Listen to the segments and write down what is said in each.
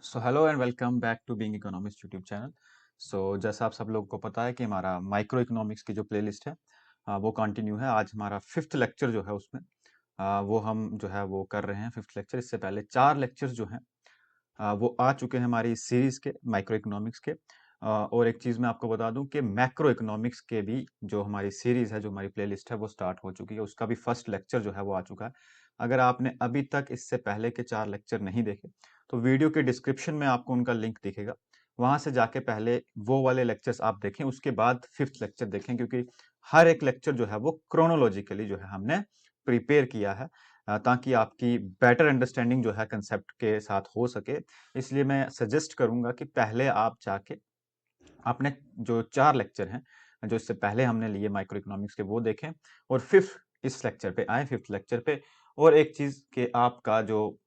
So hello and welcome back to being economics YouTube channel. जैसा आप सब लोगों को पता है कि हमारा माइक्रो इकोनॉमिक्स की जो प्लेलिस्ट है वो कंटिन्यू है। आज हमारा फिफ्थ लेक्चर जो है उसमें वो हम जो है वो कर रहे हैं फिफ्थ लेक्चर। इससे पहले चार लेक्चर्स जो हैं वो आ चुके हैं हमारी सीरीज के माइक्रो इकोनॉमिक्स के। और एक चीज़ मैं आपको बता दूं कि मैक्रो इकोनॉमिक्स के भी जो हमारी सीरीज है, जो हमारी प्लेलिस्ट है, वो स्टार्ट हो चुकी है। उसका भी फर्स्ट लेक्चर जो है वो आ चुका है। अगर आपने अभी तक इससे पहले के चार लेक्चर नहीं देखे तो वीडियो के डिस्क्रिप्शन में आपको उनका लिंक दिखेगा। वहां से जाके पहले वो वाले लेक्चर्स आप देखें, उसके बाद फिफ्थ लेक्चर देखें, क्योंकि हर एक लेक्चर जो है वो क्रोनोलॉजिकली जो है हमने प्रिपेयर किया है, ताकि आपकी बेटर अंडरस्टैंडिंग जो है कंसेप्ट के साथ हो सके। इसलिए मैं सजेस्ट करूंगा कि पहले आप जाके आपने जो चार लेक्चर हैं जो इससे पहले हमने लिए माइक्रो इकोनॉमिक्स के, वो देखें और फिफ्थ इस लेक्चर पे आए, फिफ्थ लेक्चर पे। और एक चीज कि आपका जो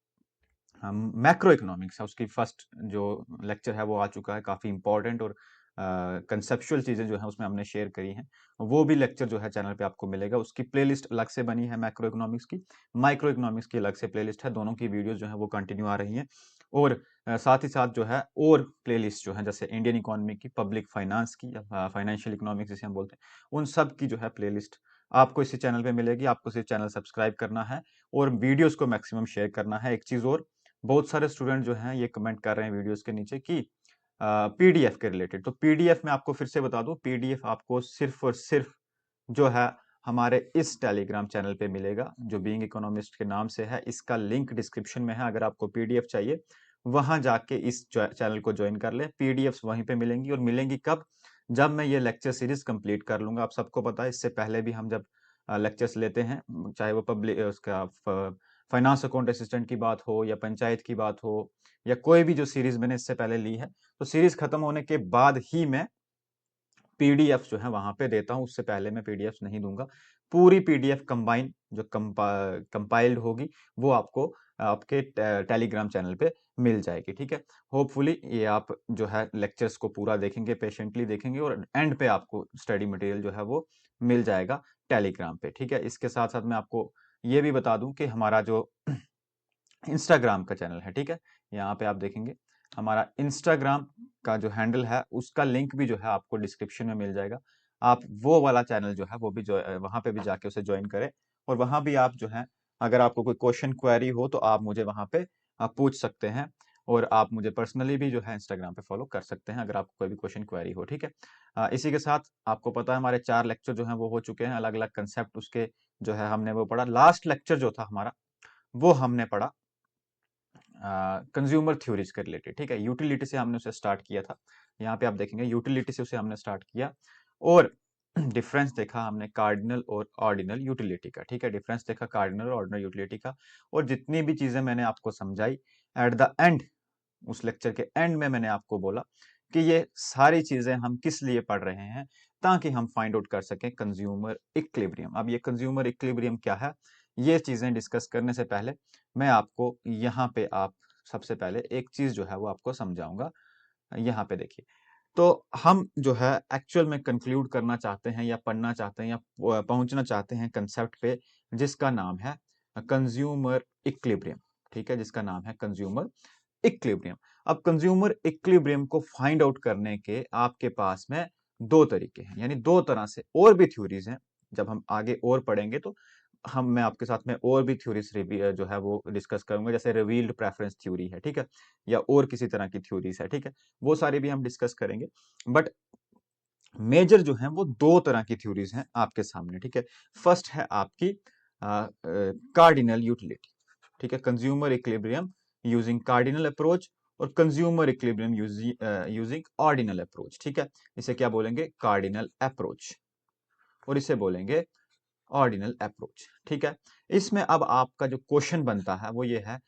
मैक्रो इकोनॉमिक्स है उसकी फर्स्ट जो लेक्चर है वो आ चुका है, काफी इंपॉर्टेंट और कंसेप्चुअल चीजें जो है उसमें हमने शेयर करी हैं। वो भी लेक्चर जो है चैनल पे आपको मिलेगा। उसकी प्लेलिस्ट अलग से बनी है मैक्रो इकोनॉमिक्स की, माइक्रो इकोनॉमिक्स की अलग से प्लेलिस्ट है। दोनों की वीडियोस जो है वो कंटिन्यू आ रही हैं। और साथ ही साथ जो है और प्लेलिस्ट जो है, जैसे इंडियन इकोनॉमी की, पब्लिक फाइनेंस की या फाइनेंशियल इकोनॉमिक्स जिसे हम बोलते हैं, उन सब की जो है प्लेलिस्ट आपको इसी चैनल पे मिलेगी। आपको सिर्फ चैनल सब्सक्राइब करना है और वीडियोस को मैक्सिमम शेयर करना है। एक चीज और, बहुत सारे स्टूडेंट जो हैं ये कमेंट कर रहे हैं वीडियोस के नीचे कि पीडीएफ के रिलेटेड। तो पीडीएफ में आपको फिर से बता दूं, पीडीएफ आपको सिर्फ और सिर्फ जो है हमारे इस टेलीग्राम चैनल पे मिलेगा, जो बीइंग इकोनॉमिस्ट के नाम से है। इसका लिंक डिस्क्रिप्शन में है। अगर आपको पीडीएफ चाहिए, वहां जाके इस चैनल को ज्वाइन कर ले। पीडीएफ वहीं पे मिलेंगी। और मिलेंगी कब? जब मैं ये लेक्चर सीरीज कंप्लीट कर लूंगा। आप सबको पता है, इससे पहले भी हम जब लेक्चर्स लेते हैं, चाहे वो पब्लिक उसका फाइनेंस अकाउंट असिस्टेंट की बात हो या पंचायत की बात हो या कोई भी जो सीरीज मैंने इससे पहले ली है, तो सीरीज खत्म होने के बाद ही मैं पीडीएफ जो है वहां पे देता हूं। उससे पहले मैं पीडीएफ नहीं दूंगा। पूरी पीडीएफ कंबाइन जो कंपाइल्ड होगी वो आपको आपके टेलीग्राम चैनल पे मिल जाएगी। ठीक है, होपफुली ये आप जो है लेक्चर्स को पूरा देखेंगे, पेशेंटली देखेंगे, और एंड पे आपको स्टडी मटेरियल जो है वो मिल जाएगा टेलीग्राम पे। ठीक है, इसके साथ साथ मैं आपको ये भी बता दूं कि हमारा जो इंस्टाग्राम का चैनल है, ठीक है, यहाँ पे आप देखेंगे हमारा इंस्टाग्राम का जो हैंडल है उसका लिंक भी जो है आपको डिस्क्रिप्शन में मिल जाएगा। आप वो वाला चैनल जो है वो भी जो वहां पे भी जाके उसे ज्वाइन करें। और वहां भी आप जो है, अगर आपको कोई क्वेश्चन क्वेरी हो तो आप मुझे वहां पे आप पूछ सकते हैं। और आप मुझे पर्सनली भी जो है इंस्टाग्राम पे फॉलो कर सकते हैं अगर आपको कोई भी क्वेश्चन क्वेरी हो। ठीक है, इसी के साथ आपको पता है हमारे चार लेक्चर जो है वो हो चुके हैं, अलग अलग कंसेप्ट उसके जो है हमने वो पढ़ा। लास्ट लेक्चर जो था हमारा वो हमने पढ़ा कंज्यूमर थ्योरीज के रिलेटेड। ठीक है, यूटिलिटी से हमने उसे स्टार्ट किया था। यहाँ पे आप देखेंगे यूटिलिटी से उसे हमने स्टार्ट किया और डिफरेंस देखा हमने कार्डिनल और ऑर्डिनल यूटिलिटी का। ठीक है, डिफरेंस देखा कार्डिनल और ऑर्डिनल यूटिलिटी का। और जितनी भी चीजें मैंने आपको समझाई, एट द एंड, उस लेक्चर के एंड में मैंने आपको बोला कि ये सारी चीजें हम किस लिए पढ़ रहे हैं, ताकि हम फाइंड आउट कर सकें कंज्यूमर इक्विलिब्रियम। अब ये कंज्यूमर इक्विलिब्रियम क्या है, ये चीजें डिस्कस करने से पहले मैं आपको यहाँ पे आप सबसे पहले एक चीज जो है वो आपको समझाऊंगा। यहाँ पे देखिए, तो हम जो है एक्चुअल में कंक्लूड करना चाहते हैं या पढ़ना चाहते हैं या पहुंचना चाहते हैं कंसेप्ट पे, जिसका नाम है कंज्यूमर इक्विलिब्रियम। ठीक है, जिसका नाम है कंज्यूमर इक्विलिब्रियम। अब कंज्यूमर इक्विलिब्रियम को फाइंड आउट करने के आपके पास में दो तरीके हैं, यानी दो तरह से और भी थ्योरीज हैं। जब हम आगे और पढ़ेंगे तो मैं आपके साथ में और भी थ्योरीज जो है वो डिस्कस करूंगा, जैसे रिवील्ड प्रेफरेंस थ्योरी है, ठीक है, या और किसी तरह की थ्योरीज है। ठीक है, वो सारी भी हम डिस्कस करेंगे। बट मेजर जो है वो दो तरह की थ्योरीज हैं आपके सामने। ठीक है, फर्स्ट है आपकी कार्डिनल यूटिलिटी। ठीक है, consumer equilibrium using cardinal approach और consumer equilibrium using ordinal approach. ठीक है, इसे क्या बोलेंगे? कार्डिनल अप्रोच, और इसे बोलेंगे ऑर्डिनल अप्रोच। ठीक है, इसमें अब आपका जो क्वेश्चन बनता है वो ये है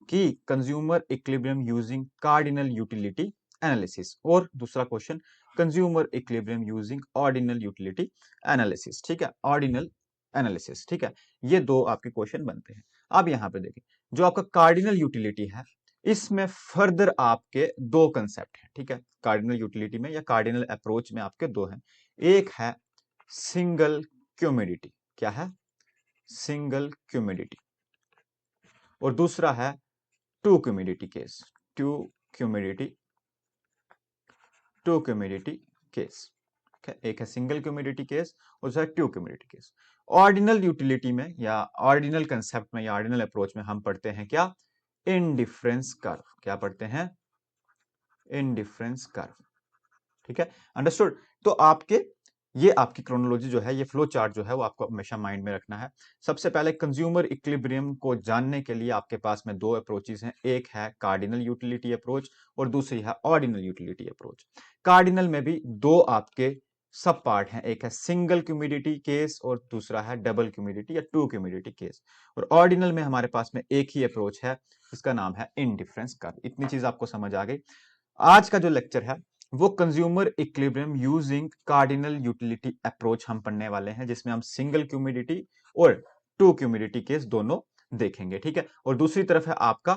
कि consumer equilibrium using cardinal utility analysis, और दूसरा question consumer equilibrium using ordinal utility analysis. ठीक है, ऑर्डिनल एनालिसिस। ठीक है, ये दो आपके क्वेश्चन बनते हैं। अब यहां पे देखिए, जो आपका कार्डिनल यूटिलिटी है, इसमें फर्दर आपके दो कंसेप्ट हैं। ठीक है, कार्डिनल यूटिलिटी में या कार्डिनल अप्रोच में आपके दो हैं। एक है सिंगल क्यूमिडिटी। क्या है? Single commodity. और दूसरा है two commodity case, two commodity, two commodity case. एक है सिंगल क्यूमिडिटी केस और दूसरा two commodity case. Ordinal utility में या ऑर्डिनल कंसेप्ट में या ऑर्डिनल अप्रोच में हम पढ़ते हैं क्या, इनडिफरेंस कर्व। क्या पढ़ते हैं, इनडिफरेंस कर्व। ठीक है, अंडरस्टूड। तो ये आपकी क्रोनोलॉजी जो है, ये फ्लो चार्ट जो है, वो आपको हमेशा माइंड में रखना है। सबसे पहले कंज्यूमर इक्विलिब्रियम को जानने के लिए आपके पास में दो अप्रोचेस हैं, एक है कार्डिनल यूटिलिटी अप्रोच और दूसरी है ऑर्डिनल यूटिलिटी अप्रोच। कार्डिनल में भी दो आपके सब पार्ट हैं, एक है सिंगल क्यूमिडिटी केस और दूसरा है डबल क्यूमिडिटी या टू क्यूमिडिटी केस। और ऑर्डिनल में हमारे पास में एक ही अप्रोच है, इसका नाम है इनडिफरेंस कर्व। इतनी चीज आपको समझ आ गई। आज का जो लेक्चर है वो consumer equilibrium using cardinal utility approach हम पढ़ने वाले हैं, जिसमें हम सिंगल क्यूमिडिटी और टू क्यूमिडिटी केस दोनों देखेंगे। ठीक है, और दूसरी तरफ है आपका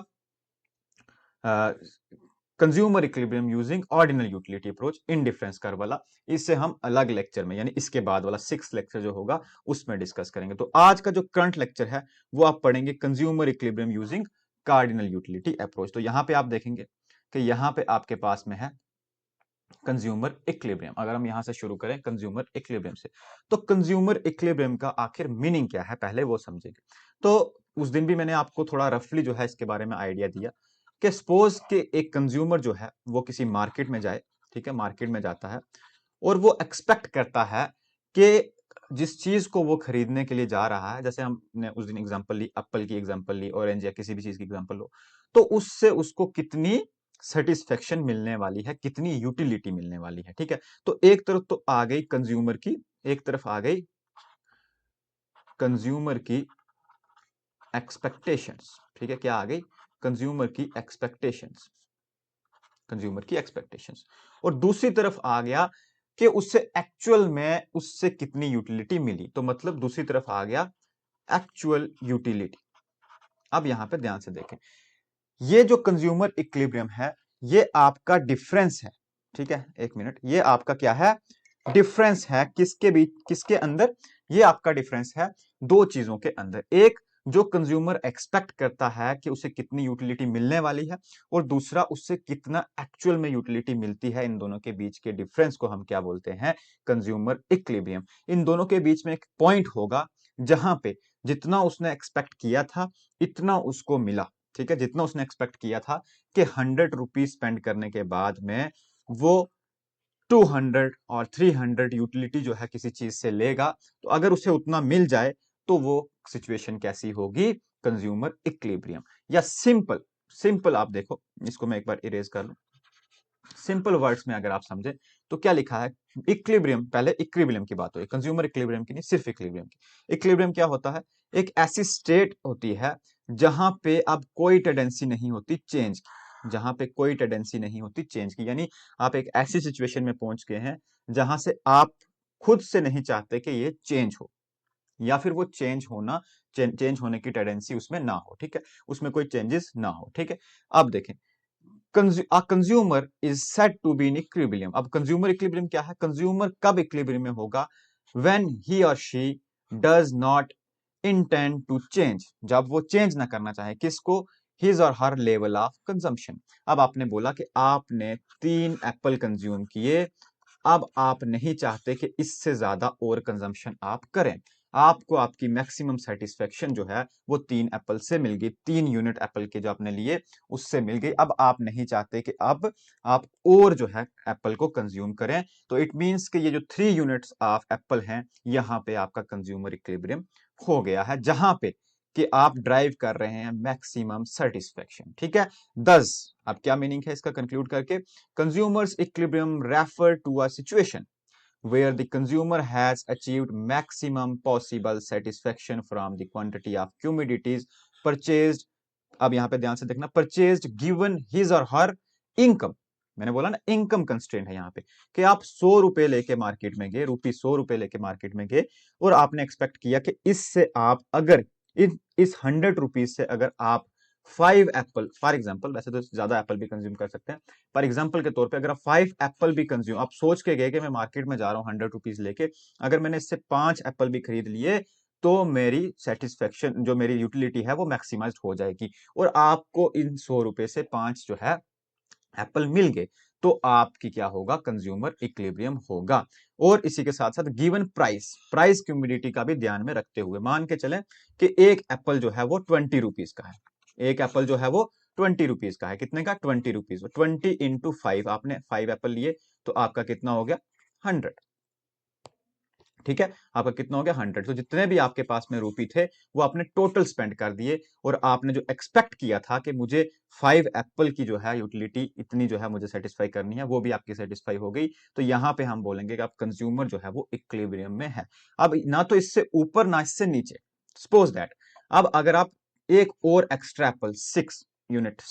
consumer equilibrium using ordinal utility approach, indifference curve वाला। इससे हम अलग लेक्चर में, यानी इसके बाद वाला 6th लेक्चर जो होगा उसमें डिस्कस करेंगे। तो आज का जो करंट लेक्चर है वो आप पढ़ेंगे consumer equilibrium using cardinal utility approach. तो यहां पे आप देखेंगे कि यहां पे आपके पास में है कंज्यूमर इक्विलिब्रियम। अगर हम यहां से शुरू करें कंज्यूमर इक्विलिब्रियम से, तो कंज्यूमर इक्विलिब्रियम का आखिर मीनिंग क्या है पहले वो समझेंगे। तो उस दिन भी मैंने आपको थोड़ा रफली जो है इसके बारे में आइडिया दिया कि सपोज कि एक कंज्यूमर जो है वो किसी मार्केट में जाए। ठीक है, मार्केट में जाता है और वो एक्सपेक्ट करता है कि जिस चीज को वो खरीदने के लिए जा रहा है, जैसे हमने उस दिन एग्जांपल ली, एप्पल की एग्जांपल ली, ऑरेंज या किसी भी चीज की एग्जांपल लो, तो उससे उसको कितनी सेटिस्फेक्शन मिलने वाली है, कितनी यूटिलिटी मिलने वाली है। ठीक है, तो एक तरफ तो आ गई कंज्यूमर की, एक तरफ आ गई कंज्यूमर की एक्सपेक्टेशंस। ठीक है, क्या आ गई, कंज्यूमर की एक्सपेक्टेशंस, कंज्यूमर की एक्सपेक्टेशंस। और दूसरी तरफ आ गया कि उससे एक्चुअल में उससे कितनी यूटिलिटी मिली, तो मतलब दूसरी तरफ आ गया एक्चुअल यूटिलिटी। अब यहां पे ध्यान से देखें, ये जो कंज्यूमर इक्विलिब्रियम है ये आपका डिफरेंस है। ठीक है, एक मिनट, ये आपका क्या है, डिफरेंस है किसके बीच, किसके अंदर, ये आपका डिफरेंस है दो चीजों के अंदर। एक, जो कंज्यूमर एक्सपेक्ट करता है कि उसे कितनी यूटिलिटी मिलने वाली है, और दूसरा उससे कितना एक्चुअल में यूटिलिटी मिलती है। इन दोनों के बीच के डिफरेंस को हम क्या बोलते हैं, कंज्यूमर इक्विलिब्रियम। इन दोनों के बीच में एक पॉइंट होगा जहां पे जितना उसने एक्सपेक्ट किया था इतना उसको मिला। ठीक है, जितना उसने एक्सपेक्ट किया था कि 100 रुपीज स्पेंड करने के बाद में वो 200 और 300 यूटिलिटी जो है किसी चीज से लेगा, तो अगर उसे उतना मिल जाए तो वो सिचुएशन कैसी होगी, कंज्यूमर इक्विलिब्रियम। या सिंपल सिंपल आप देखो, इसको मैं एक बार इरेज कर लूं, सिंपल वर्ड्स में अगर आप समझे तो क्या लिखा है, इक्विलिब्रियम, पहले इक्विलिब्रियम की बात हुई, कंज्यूमर इक्विलिब्रियम की नहीं, सिर्फ इक्विलिब्रियम की। इक्विलिब्रियम क्या होता है, एक ऐसी स्टेट होती है जहां पे अब कोई टेंडेंसी नहीं होती चेंज की, जहां पे कोई टेंडेंसी नहीं होती चेंज की, यानी आप एक ऐसी सिचुएशन में पहुंच गए हैं जहां से आप खुद से नहीं चाहते कि ये चेंज हो, या फिर वो चेंज होने की टेंडेंसी उसमें ना हो। ठीक है, उसमें कोई चेंजेस ना हो। ठीक है, अब देखें, consumer is said to be in equilibrium. अब कंज्यूमर इक्विलिब्रियम क्या है, कंज्यूमर कब इक्विलिब्रियम में होगा, व्हेन ही और she does not intend to change, जब वो चेंज ना करना चाहे, किसको, हिज और हर लेवल ऑफ कंजम्पशन। अब आपने बोला कि आपने 3 एप्पल कंज्यूम किए, अब आप नहीं चाहते कि इससे ज्यादा और कंजम्पशन आप करें, आपको आपकी मैक्सिमम सेटिस्फेक्शन जो है वो 3 एप्पल से मिल गई, 3 यूनिट एप्पल के जो आपने लिए उससे मिल गई। अब आप नहीं चाहते कि अब आप और जो है एप्पल को कंज्यूम करें, तो इट मींस कि ये जो 3 यूनिट्स ऑफ एप्पल हैं, यहां पे आपका कंज्यूमर इक्विलिब्रियम हो गया है, जहां पे कि आप ड्राइव कर रहे हैं मैक्सिमम सेटिस्फेक्शन। ठीक है, 10, अब क्या मीनिंग है इसका कंक्लूड करके, consumers equilibrium refer to a situation where the consumer has achieved maximum possible satisfaction from the quantity of commodities purchased। अब यहां पे ध्यान से देखना, परचेज्ड गिवन हिज और हर इनकम। मैंने बोला ना इनकम कंस्ट्रेंट है यहाँ पे, कि आप 100 रुपए लेके मार्केट में गए, ₹100 लेके मार्केट में गए, और आपने एक्सपेक्ट किया कि इससे आप अगर इस 100 रुपीज से अगर आप 5 एप्पल, फॉर एग्जाम्पल, वैसे तो ज्यादा एप्पल भी कंज्यूम कर सकते हैं, पर एग्जाम्पल के तौर पे अगर आप 5 एप्पल भी कंज्यूम, आप सोच के गए कि मैं मार्केट में जा रहा हूँ 100 रुपीज लेके, अगर मैंने इससे 5 एप्पल भी खरीद लिए तो मेरी सेटिस्फेक्शन, जो मेरी यूटिलिटी है वो मैक्सिमाइज हो जाएगी, और आपको इन 100 रुपए से 5 जो है एप्पल मिल गए, तो आपकी क्या होगा, कंज्यूमर इक्विलिब्रियम होगा। और इसी के साथ साथ गिवन प्राइस, प्राइस क्यूमिडिटी का भी ध्यान में रखते हुए मान के चलें कि एक एप्पल जो है वो 20 रुपीज का है, एक एप्पल जो है वो 20 रुपीज का है। कितने का, 20 रुपीज। 20 × 5, आपने 5 एप्पल लिए तो आपका कितना हो गया, 100। ठीक है, आपका कितना हो गया, 100। तो जितने भी आपके पास में रुपी थे वो आपने टोटल स्पेंड कर दिए, और आपने जो एक्सपेक्ट किया था कि मुझे 5 एप्पल की जो है यूटिलिटी इतनी जो है मुझे सेटिस्फाई करनी है, वो भी आपकी सेटिस्फाई हो गई। तो यहां पे हम बोलेंगे कि आप कंज्यूमर जो है वो इक्विलिब्रियम में है। अब ना तो इससे ऊपर ना इससे नीचे, सपोज दैट अब अगर आप एक और एक्स्ट्रा एप्पल 6 यूनिट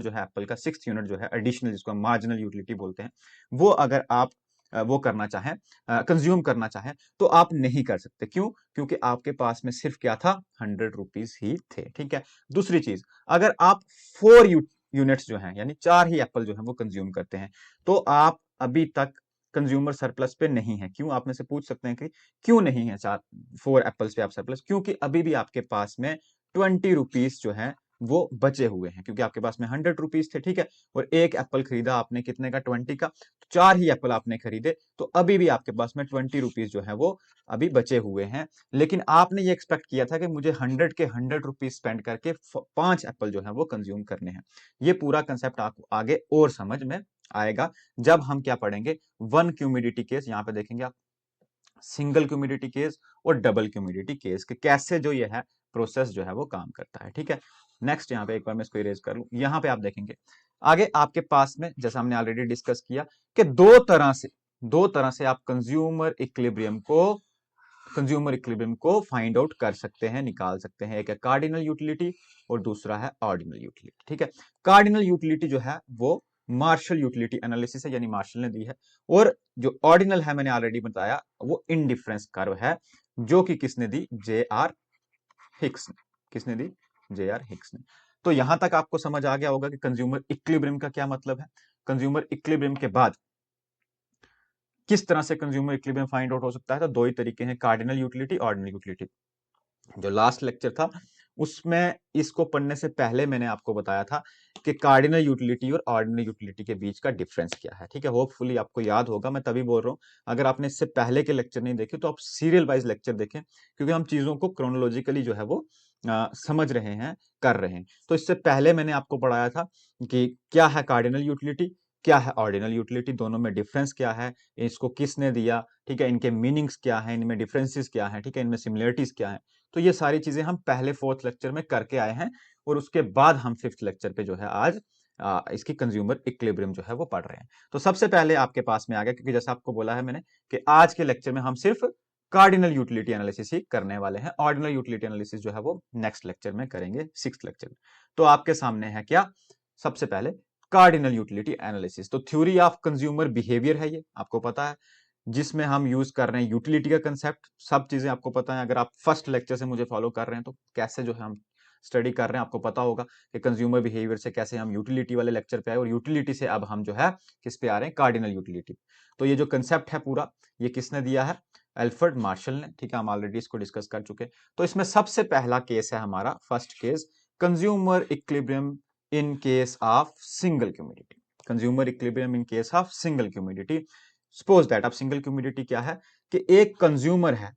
जो है एप्पल का 6 यूनिट जो है एडिशनल, जिसको हम मार्जिनल यूटिलिटी बोलते हैं, वो अगर आप वो करना चाहें, कंज्यूम करना चाहें, तो आप नहीं कर सकते। क्यों, क्योंकि आपके पास में सिर्फ क्या था, 100 रुपीज ही थे। ठीक है, दूसरी चीज, अगर आप 4 यूनिट्स जो हैं, यानी 4 ही एप्पल जो है वो कंज्यूम करते हैं, तो आप अभी तक कंज्यूमर सरप्लस पे नहीं है। क्यों, आप में से पूछ सकते हैं कि क्यों नहीं है 4 एप्पल्स पे आप सरप्लस, क्योंकि अभी भी आपके पास में 20 रुपीज जो है वो बचे हुए हैं, क्योंकि आपके पास में 100 रुपीज थे। ठीक है, और एक एप्पल खरीदा आपने कितने का, 20 का, 4 ही एप्पल आपने खरीदे, तो अभी भी आपके पास में 20 रुपीज जो है वो अभी बचे हुए हैं। लेकिन आपने ये एक्सपेक्ट किया था कि मुझे 100 रुपीज स्पेंड करके 5 एप्पल जो है वो कंज्यूम करने हैं। ये पूरा कंसेप्ट आपको आगे और समझ में आएगा जब हम क्या पढ़ेंगे, वन क्यूमिडिटी केस। यहां पे देखेंगे आप सिंगल क्यूमिडिटी केस और डबल क्यूमिडिटी केस के कैसे जो ये है प्रोसेस जो है वो काम करता है। ठीक है, नेक्स्ट यहाँ पे एक बार मैं इसको इरेज कर लूं, यहाँ पे आप देखेंगे आगे आपके पास में, जैसा हमने ऑलरेडी डिस्कस किया कि दो तरह से आप कंज्यूमर इक्विलिब्रियम को फाइंड आउट कर सकते हैं, निकाल सकते हैं। एक है कार्डिनल यूटिलिटी और दूसरा है ऑर्डिनल यूटिलिटी। ठीक है, कार्डिनल यूटिलिटी जो है वो मार्शल यूटिलिटी एनालिसिस है, यानी मार्शल ने दी है। और जो ऑर्डिनल है, मैंने ऑलरेडी बताया, वो इनडिफरेंस कर्व है, जो कि किसने दी, जे आर हिक्स ने। किसने दी, जे आर हिक्स ने। तो यहां तक आपको समझ आ गया होगा कि कंज्यूमर इक्विलिब्रियम का क्या मतलब है। कंज्यूमर इक्विलिब्रियम के बाद किस तरह से कंज्यूमर इक्विलिब्रियम फाइंड आउट हो सकता है, तो दो ही तरीके हैं, कार्डिनल यूटिलिटी, ऑर्डिनल यूटिलिटी। जो लास्ट लेक्चर था उसमें इसको पढ़ने से पहले मैंने आपको बताया था कि कार्डिनल यूटिलिटी और ऑर्डिनल यूटिलिटी के बीच का डिफरेंस क्या है। ठीक है, होपफुली आपको याद होगा, मैं तभी बोल रहा हूं, अगर आपने इससे पहले के लेक्चर नहीं देखे तो आप सीरियल वाइज लेक्चर देखें, क्योंकि हम चीजों को क्रोनोलॉजिकली जो है वो समझ रहे हैं, कर रहे हैं। तो इससे पहले मैंने आपको पढ़ाया था कि क्या है कार्डिनल यूटिलिटी, क्या है ऑर्डिनल यूटिलिटी, दोनों में डिफरेंस क्या है, इसको किसने दिया, ठीक है, इनके मीनिंग्स क्या है, इनमें डिफरेंसेस क्या है, ठीक है, इनमें सिमिलरिटीज क्या है। तो ये सारी चीजें हम पहले 4th लेक्चर में करके आए हैं, और उसके बाद हम 5th लेक्चर पे जो है आज इसकी कंज्यूमर इक्विलिब्रियम जो है वो पढ़ रहे हैं। तो सबसे पहले आपके पास में आ गया, क्योंकि जैसा आपको बोला है मैंने कि आज के लेक्चर में हम सिर्फ कार्डिनल यूटिलिटी एनालिसिस ही करने वाले हैं, ऑर्डिनल यूटिलिटी एनालिसिस जो है वो नेक्स्ट लेक्चर में करेंगे, 6th लेक्चर में। तो आपके सामने है क्या, सबसे पहले कार्डिनल यूटिलिटी एनालिसिस। तो थ्योरी ऑफ कंज्यूमर बिहेवियर है, ये आपको पता है, जिसमें हम यूज कर रहे हैं यूटिलिटी का कंसेप्ट। सब चीजें आपको पता है, अगर आप फर्स्ट लेक्चर से मुझे फॉलो कर रहे हैं तो कैसे जो है हम स्टडी कर रहे हैं, आपको पता होगा कि कंज्यूमर बिहेवियर से कैसे हम यूटिलिटी वाले लेक्चर पे आए, और यूटिलिटी से अब हम जो है किस पे आ रहे हैं, कार्डिनल यूटिलिटी। तो ये जो कंसेप्ट है पूरा, ये किसने दिया है, एल्फ्रेड मार्शल ने। ठीक है, हम ऑलरेडी इसको डिस्कस कर चुके हैं। तो इसमें सबसे पहला केस है हमारा, first case, consumer equilibrium in case of single commodity. Consumer equilibrium in case of single commodity. Suppose that, अब सिंगल क्यूमिडिटी क्या है कि एक कंज्यूमर है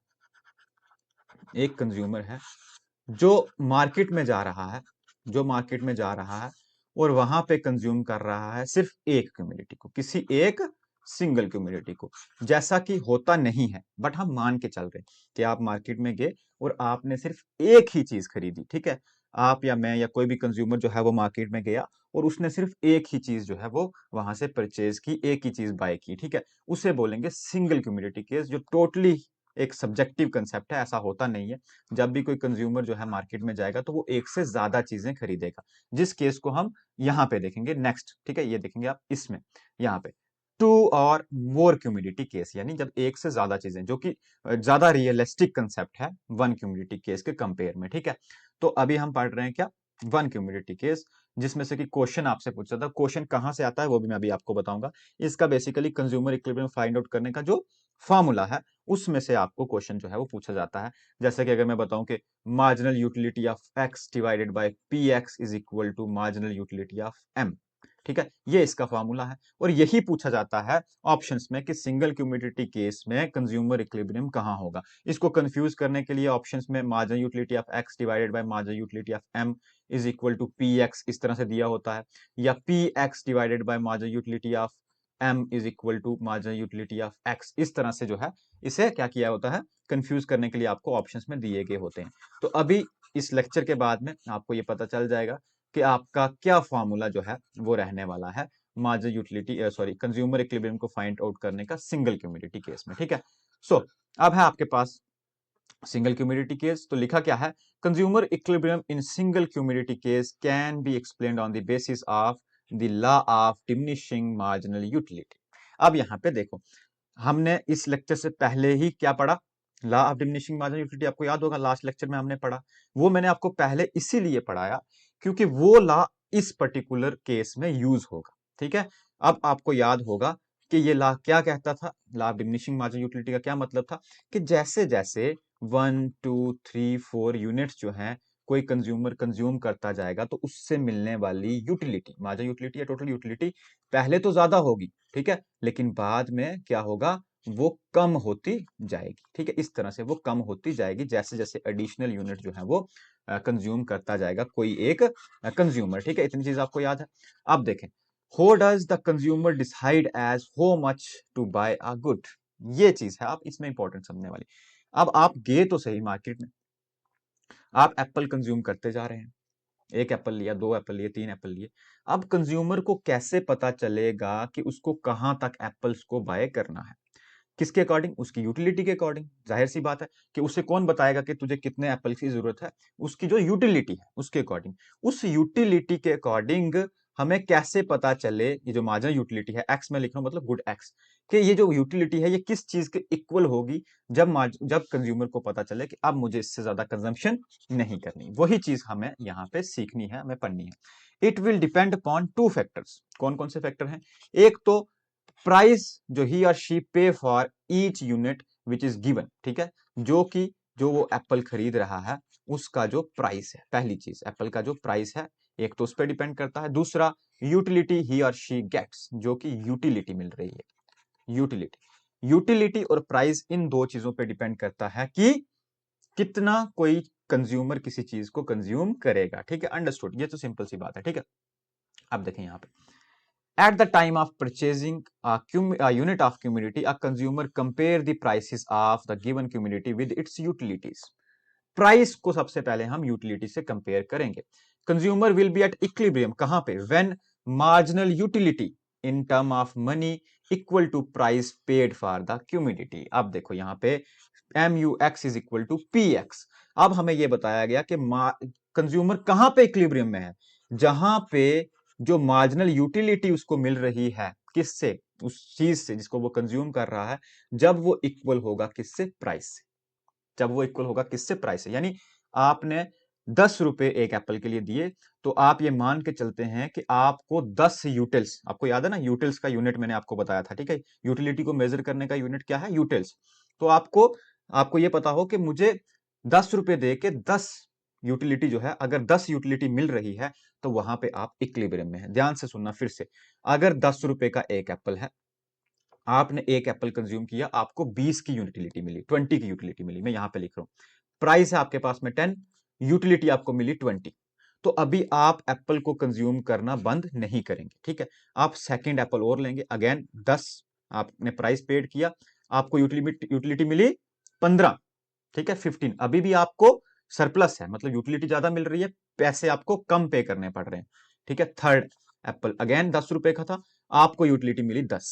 जो मार्केट में जा रहा है, जो मार्केट में जा रहा है और वहां पे कंज्यूम कर रहा है सिर्फ एक कम्युनिटी को, किसी एक सिंगल कम्युनिटी को, जैसा कि होता नहीं है, बट हम मान के चल रहे हैं कि आप मार्केट में गए और आपने सिर्फ एक ही चीज खरीदी। ठीक है, आप या मैं या कोई भी कंज्यूमर जो है वो मार्केट में गया और उसने सिर्फ एक ही चीज जो है वो वहां से परचेज की, एक ही चीज बाय की। ठीक है, उसे बोलेंगे सिंगल कम्युनिटी केस, जो टोटली एक सब्जेक्टिव कंसेप्ट है, ऐसा होता नहीं है। जब भी कोई कंज्यूमर जो है मार्केट में जाएगा तो वो एक से ज्यादा चीजें खरीदेगा, जिस केस को हम यहां पे देखेंगे नेक्स्ट। ठीक है, ये देखेंगे आप इसमें, यहां पे टू और मोर क्यूमिडिटी केस, यानी जब एक से ज्यादा चीजें, जो कि ज्यादा रियलिस्टिक कंसेप्ट है वन क्यूमिडिटी केस के कंपेयर में। ठीक है, तो अभी हम पढ़ रहे हैं क्या, वन क्यूमिडिटी केस, जिसमें से कि क्वेश्चन आपसे पूछा था। क्वेश्चन कहां से आता है वो भी मैं अभी आपको बताऊंगा। इसका basically consumer equilibrium find out करने का जो फॉर्मूला है उसमें से आपको क्वेश्चन जो है वो पूछा जाता है। जैसे कि अगर मैं बताऊं कि marginal utility of X divided by P X is equal to marginal utility of M, ठीक है, ये इसका फॉर्मूला है और यही पूछा जाता है ऑप्शंस में कि सिंगल क्यूमुलेटिव केस में कंज्यूमर इक्विलिब्रियम कहां होगा। इसको कंफ्यूज करने के लिए ऑप्शंस में marginal utility of X divided by marginal utility of M is equal to P X इस तरह से दिया होता है, या P X divided by marginal utility of M is equal to marginal utility of X, इस तरह से जो है इसे क्या किया होता है, कंफ्यूज करने के लिए आपको ऑप्शंस में दिए गए होते हैं। तो अभी इस लेक्चर के बाद में आपको ये पता चल जाएगा कि आपका क्या फॉर्मूला जो है वो रहने वाला है marginal utility sorry consumer equilibrium को फाइंड आउट करने का सिंगल क्यूमुलेटिव केस में। ठीक है, सो अब है आपके पास सिंगल क्यूमुलेटिव केस, तो लिखा क्या है, consumer equilibrium in single cumulative case can be explained on the basis of the law of diminishing marginal utility. अब यहां पे देखो, हमने इस लेक्चर से पहले ही क्या पढ़ा, law of diminishing marginal utility, आपको याद होगा लास्ट लेक्चर में हमने पढ़ा। वो मैंने आपको पहले इसीलिए पढ़ाया क्योंकि वो लॉ इस पर्टिकुलर केस में यूज होगा। ठीक है, अब आपको याद होगा कि ये लॉ क्या कहता था, law of diminishing marginal utility का क्या मतलब था कि जैसे जैसे 1 2 3 4 यूनिट्स जो हैं कोई कंज्यूमर कंज्यूम करता जाएगा तो उससे मिलने वाली यूटिलिटी, मार्जिनल यूटिलिटी या टोटल यूटिलिटी पहले तो ज्यादा होगी, ठीक है, लेकिन बाद में क्या होगा, वो कम होती जाएगी। ठीक है, इस तरह से वो कम होती जाएगी जैसे जैसे एडिशनल यूनिट जो है वो कंज्यूम करता जाएगा कोई एक कंज्यूमर। ठीक है, इतनी चीज आपको याद है। अब देखें, how does the consumer decide as how much to buy a good, ये चीज है आप इसमें इंपॉर्टेंट समझने वाली। अब आप गए तो सही मार्केट में, आप एप्पल कंज्यूम करते जा रहे हैं, एक एप्पल लिया, दो एप्पल लिए, तीन एप्पल लिए। अब कंज्यूमर को कैसे पता चलेगा कि उसको कहां तक एप्पल्स को बाय करना है, किसके अकॉर्डिंग, उसकी यूटिलिटी के अकॉर्डिंग। जाहिर सी बात है कि उसे कौन बताएगा कि तुझे कितने एप्पल की जरूरत है, उसकी जो यूटिलिटी है उसके अकॉर्डिंग। उस यूटिलिटी के अकॉर्डिंग हमें कैसे पता चले, ये जो मार्जिनल यूटिलिटी है, एक्स में लिख रहा हूं मतलब गुड एक्स, कि ये जो यूटिलिटी है ये किस चीज के इक्वल होगी, जब कंज्यूमर को पता चले कि अब मुझे इससे ज्यादा कंजम्पशन नहीं करनी। वही चीज हमें यहाँ पे सीखनी है, हमें पढ़नी है। It will depend upon two factors, कौन कौन से फैक्टर हैं, एक तो प्राइस जो ही और शी पे for each unit which is given, ठीक है, जो कि जो वो एप्पल खरीद रहा है उसका जो प्राइस है, पहली चीज एप्पल का जो प्राइस है एक तो उस पर डिपेंड करता है। दूसरा यूटिलिटी ही और शी गेट्स, जो कि यूटिलिटी मिल रही है, यूटिलिटी, यूटिलिटी और प्राइस इन दो चीजों पे डिपेंड करता है कि कितना कोई कंज्यूमर किसी चीज को कंज्यूम करेगा। ठीक है, अंडरस्टूड, ये तो सिंपल सी बात है। ठीक है, अब देखें यहां पे, at the time of purchasing a unit of commodity, a consumer compare the prices of the given commodity with its utilities. Price को सबसे पहले हम यूटिलिटी से कंपेयर करेंगे। Consumer will be at equilibrium कहां पे, when marginal utility in term of money equal to price paid for the commodity. अब देखो यहां पे M U X is equal to P X. अब हमें यह बताया गया कि कंज्यूमर कहां पे इक्विलिब्रियम में है, जहां पे जो मार्जिनल यूटिलिटी उसको मिल रही है, किससे, उस चीज से जिसको वो कंज्यूम कर रहा है, जब वो इक्वल होगा किससे, प्राइस से। जब वो इक्वल होगा किससे, प्राइस से। यानी आपने 10 रुपए एक एप्पल के लिए दिए, तो आप ये मान के चलते हैं कि आपको 10 यूटिल्स, आपको याद है ना यूटिल्स का यूनिट मैंने आपको बताया था, ठीक है, यूटिलिटी को मेजर करने का यूनिट क्या है, यूटिल्स। तो आपको आपको ये पता हो कि मुझे 10 रुपए दे के 10 यूटिलिटी जो है, अगर 10 यूटिलिटी मिल रही है तो वहां पे आप इक्विलिब्रियम में है। ध्यान से सुनना फिर से, अगर 10 रुपए का एक एप्पल है, आपने एक एप्पल कंज्यूम किया, आपको 20 की यूटिलिटी मिली, 20 की यूटिलिटी मिली, मैं यहां पे लिख रहा हूं, प्राइस है आपके पास में 10, यूटिलिटी आपको मिली 20। तो अभी आप एप्पल को कंज्यूम करना बंद नहीं करेंगे, ठीक है, आप सेकंड एप्पल और लेंगे, अगेन 10 आपने प्राइस पेड किया, आपको यूटिलिटी मिली 15, ठीक है, 15, अभी भी आपको सरप्लस है, मतलब यूटिलिटी ज्यादा मिल रही है, पैसे आपको कम पे करने पड़ रहे हैं। ठीक है, थर्ड एप्पल अगेन 10 रुपए का था, आपको यूटिलिटी मिली 10।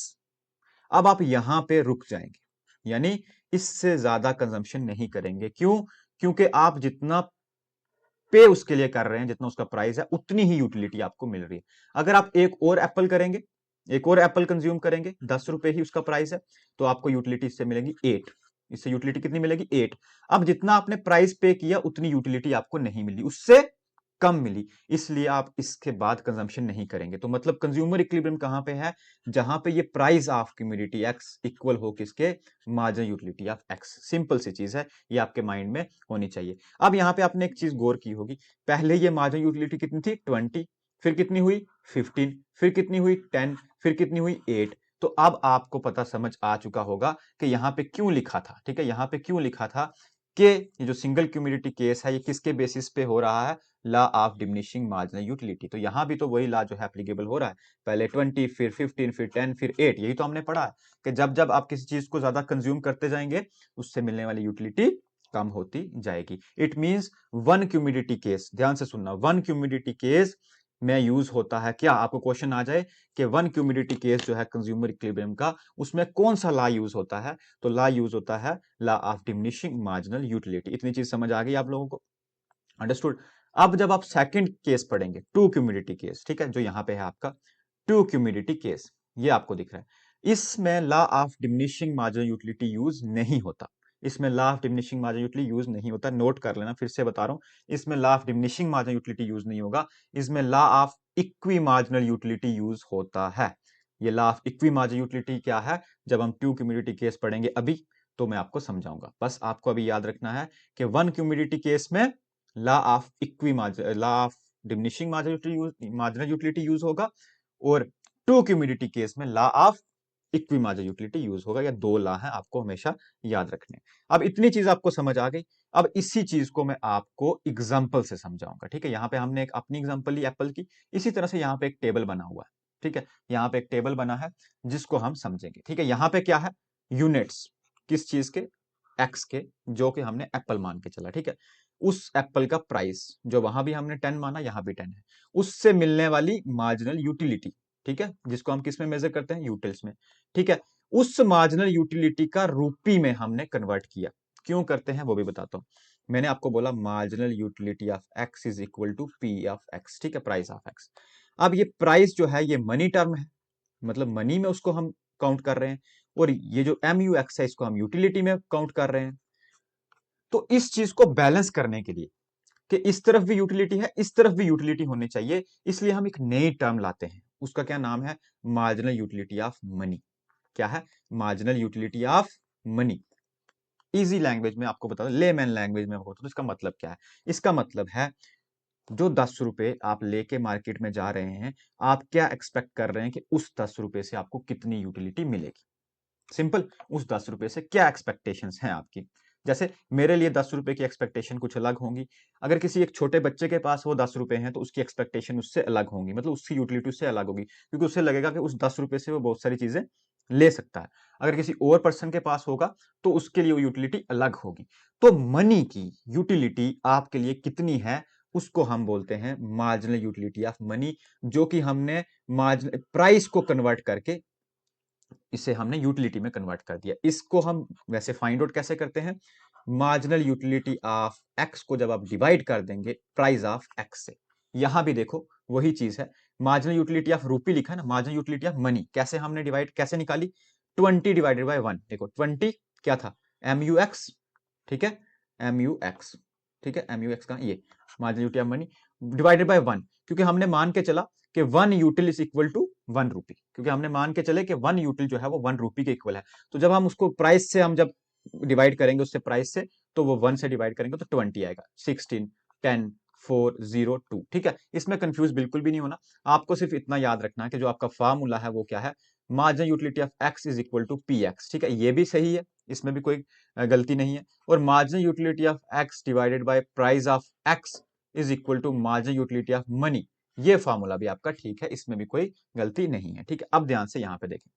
अब आप यहां पे रुक जाएंगे, यानी इससे ज्यादा कंजम्पशन नहीं करेंगे। क्यों, क्योंकि आप जितना पे उसके लिए कर रहे हैं, जितना उसका प्राइस है, उतनी ही यूटिलिटी आपको मिल रही है। अगर आप एक और एप्पल करेंगे, एक और एप्पल कंज्यूम करेंगे, 10 रुपए ही उसका प्राइस है, तो आपको यूटिलिटी इससे मिलेगी 8, इससे यूटिलिटी कितनी मिलेगी, 8। अब जितना आपने प्राइस पे किया उतनी यूटिलिटी आपको नहीं मिली, उससे कम मिली, इसलिए आप इसके बाद कंजम्पशन नहीं करेंगे। तो मतलब कंज्यूमर इक्विलिब्रियम कहां पे है, जहां पे ये price of commodity X equal हो किसके, marginal utility of X. Simple सी चीज है, ये आपके माइंड में होनी चाहिए। अब यहां पे आपने एक चीज गौर की होगी, पहले ये मार्जिनल यूटिलिटी कितनी थी, 20, फिर कितनी हुई 15, फिर कितनी हुई 10, फिर कितनी हुई 8। तो अब आपको पता समझ आ चुका होगा कि यहां पे क्यों लिखा था, ठीक है, यहां पे क्यों लिखा था कि ये जो सिंगल क्यूमुलेटिव केस है ये किसके बेसिस पे हो रहा है, law of diminishing marginal utility. तो यहां भी तो वही लॉ जो है एप्लीकेबल हो रहा है, पहले 20, फिर 15, फिर 10, फिर 8। यही तो हमने पढ़ा है कि जब जब आप किसी चीज को ज्यादा कंज्यूम करते जाएंगे उससे मिलने वाली यूटिलिटी कम होती जाएगी। इट मींस वन क्यूमिडिटी केस, ध्यान से सुनना, वन क्यूमिडिटी केस में यूज होता है क्या, आपको क्वेश्चन आ जाए कि वन क्यूमिडिटी केस जो है कंज्यूमर इक्विलिब्रियम का, उसमें कौन सा लॉ यूज होता है, तो लॉ यूज होता है law of diminishing marginal utility. इतनी चीज समझ आ गई आप लोगों को, अंडरस्टूड। अब जब आप सेकंड केस पढ़ेंगे, टू क्यूमिडिटी केस, ठीक है, जो यहां पे है आपका टू क्यूमिडिटी केस, ये आपको दिख रहा है, इसमें law of diminishing marginal utility use नहीं होता। इसमें law of diminishing marginal utility use नहीं होता, नोट कर लेना, फिर से बता रहा हूं, इसमें law of diminishing marginal utility use नहीं होगा, इसमें law of equi marginal utility use होता है। ये law of equi marginal utility क्या है, जब हम टू क्यूमिडिटी केस पढ़ेंगे अभी तो मैं आपको समझाऊंगा। बस आपको अभी याद रखना है कि वन क्यूमिडिटी केस में law of equi marginal, law of diminishing marginal utility use होगा, और टू क्यूमिडिटी केस में law of equi marginal utility use होगा। या दो लॉ हैं, आपको हमेशा याद रखने। अब इतनी चीज आपको समझ आ गई, अब इसी चीज को मैं आपको एग्जांपल से समझाऊंगा, ठीक है। यहां पे हमने एक अपनी एग्जांपल ली एप्पल की, इसी तरह से यहां पे एक टेबल बना हुआ है, ठीक है, यहां पे एक टेबल बना है जिसको हम समझेंगे, ठीक है। यहां पे क्या है, यूनिट्स, किस चीज के, एक्स के, जो कि हमने एप्पल मान के चला, ठीक है। उस एप्पल का प्राइस जो वहां भी हमने 10 माना, यहां भी 10 है, उससे मिलने वाली मार्जिनल यूटिलिटी, ठीक है, जिसको हम किस में मेजर करते हैं, यूटिल्स में, ठीक है। उस मार्जिनल यूटिलिटी का रूपी में हमने कन्वर्ट किया, क्यों करते हैं वो भी बताता हूं। मैंने आपको बोला marginal utility of X is equal to P of X, ठीक है, प्राइस ऑफ एक्स। अब ये प्राइस जो है ये मनी टर्म है, मतलब मनी में उसको हम काउंट कर रहे हैं, और ये जो एम यू एक्स है इसको हम यूटिलिटी में काउंट कर रहे हैं। तो इस चीज को बैलेंस करने के लिए कि इस तरफ भी यूटिलिटी है, इस तरफ भी यूटिलिटी होनी चाहिए, इसलिए हम एक नई टर्म लाते हैं, उसका क्या नाम है, मार्जिनल यूटिलिटी ऑफ मनी। क्या है, marginal utility of money. Easy language में आपको बता दूं, लेमैन लैंग्वेज में आपको बता दूं, इसका मतलब क्या है। इसका मतलब है जो 10 रुपए आप लेके मार्केट में जा रहे हैं, आप क्या एक्सपेक्ट कर रहे हैं कि उस 10 रुपए से आपको कितनी यूटिलिटी मिलेगी। सिंपल, उस 10 रुपए से क्या एक्सपेक्टेशंस हैं आपकी। जैसे मेरे लिए 10 रुपए की एक्सपेक्टेशन कुछ अलग होंगी, अगर किसी एक छोटे बच्चे के पास वो 10 रुपए हैं तो उसकी एक्सपेक्टेशन उससे अलग होंगी, मतलब उसकी यूटिलिटी उससे अलग होगी, क्योंकि उससे लगेगा कि उस 10 रुपए से वो बहुत सारी चीजें ले सकता है। अगर किसी और पर्सन के पास होगा तो उसके लिए वो यूटिलिटी अलग होगी। तो मनी की यूटिलिटी आपके लिए कितनी है, उसको हम बोलते हैं मार्जिनल यूटिलिटी ऑफ मनी, जो कि हमने मार्जिनल प्राइस को कन्वर्ट करके इसे हमने यूटिलिटी में कन्वर्ट कर दिया। इसको हम वैसे फाइंड आउट कैसे करते हैं, मार्जिनल यूटिलिटी ऑफ एक्स को जब आप डिवाइड कर देंगे प्राइस ऑफ एक्स से। यहां भी देखो वही चीज है, मार्जिनल यूटिलिटी ऑफ रूपी लिखा है ना, मार्जिनल यूटिलिटी ऑफ मनी कैसे हमने डिवाइड कैसे निकाली, 20 डिवाइडेड बाय 1। देखो 20 क्या था, एम यू एक्स, ठीक है, एम यू एक्स, ठीक है, एम यू एक्स का ये marginal utility of money divided by 1, क्योंकि हमने मान के चला कि 1 यूटिल इज इक्वल टू 1 रुपी, क्योंकि हमने मान के चले कि 1 यूटिल जो है वो 1 रुपी के इक्वल है। तो जब हम उसको प्राइस से हम जब डिवाइड करेंगे उससे प्राइस से, तो वो 1 से डिवाइड करेंगे तो 20 आएगा, 16, 10, 4, 0, 2, ठीक है। इसमें कंफ्यूज बिल्कुल भी नहीं होना, आपको सिर्फ इतना याद रखना है कि जो आपका फार्मूला है वो क्या है, marginal utility of X is equal to P X, ठीक है, ये भी सही है, इसमें भी कोई गलती नहीं है। और marginal utility of X divided by price of X is equal to marginal utility of money, ये फॉर्मूला भी आपका ठीक है, इसमें भी कोई गलती नहीं है, ठीक है। अब ध्यान से यहां पे देखें,